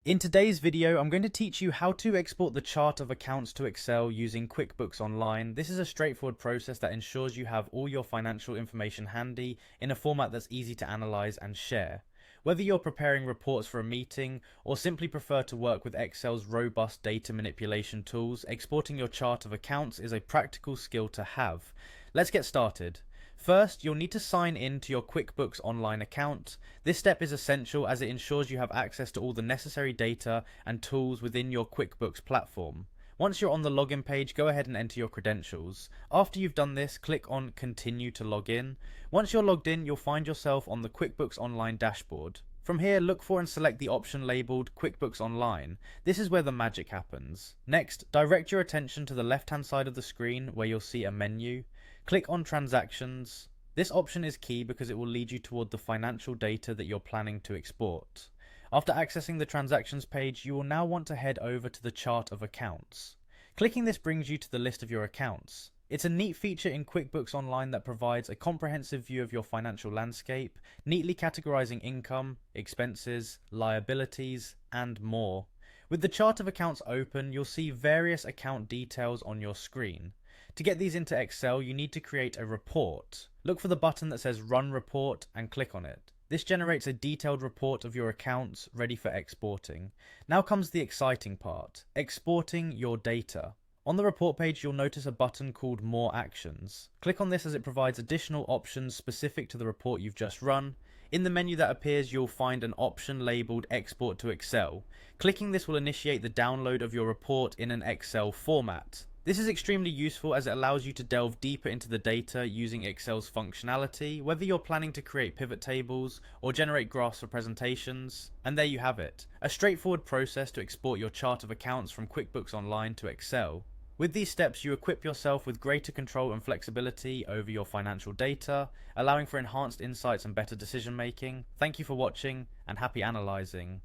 In today's video, I'm going to teach you how to export the chart of accounts to Excel using QuickBooks Online. This is a straightforward process that ensures you have all your financial information handy in a format that's easy to analyze and share. Whether you're preparing reports for a meeting or simply prefer to work with Excel's robust data manipulation tools, exporting your chart of accounts is a practical skill to have. Let's get started. First, you'll need to sign in to your QuickBooks Online account. This step is essential as it ensures you have access to all the necessary data and tools within your QuickBooks platform. Once you're on the login page, go ahead and enter your credentials. After you've done this, click on Continue to log in. Once you're logged in, you'll find yourself on the QuickBooks Online dashboard. From here, look for and select the option labelled QuickBooks Online. This is where the magic happens. Next, direct your attention to the left-hand side of the screen where you'll see a menu. Click on Transactions. This option is key because it will lead you toward the financial data that you're planning to export. After accessing the Transactions page, you will now want to head over to the Chart of Accounts. Clicking this brings you to the list of your accounts. It's a neat feature in QuickBooks Online that provides a comprehensive view of your financial landscape, neatly categorizing income, expenses, liabilities, and more. With the Chart of Accounts open, you'll see various account details on your screen. To get these into Excel, you need to create a report. Look for the button that says Run Report and click on it. This generates a detailed report of your accounts ready for exporting. Now comes the exciting part, exporting your data. On the report page, you'll notice a button called More Actions. Click on this as it provides additional options specific to the report you've just run. In the menu that appears, you'll find an option labelled Export to Excel. Clicking this will initiate the download of your report in an Excel format. This is extremely useful as it allows you to delve deeper into the data using Excel's functionality, whether you're planning to create pivot tables or generate graphs for presentations. And there you have it, a straightforward process to export your chart of accounts from QuickBooks Online to Excel. With these steps, you equip yourself with greater control and flexibility over your financial data, allowing for enhanced insights and better decision making. Thank you for watching, and happy analyzing.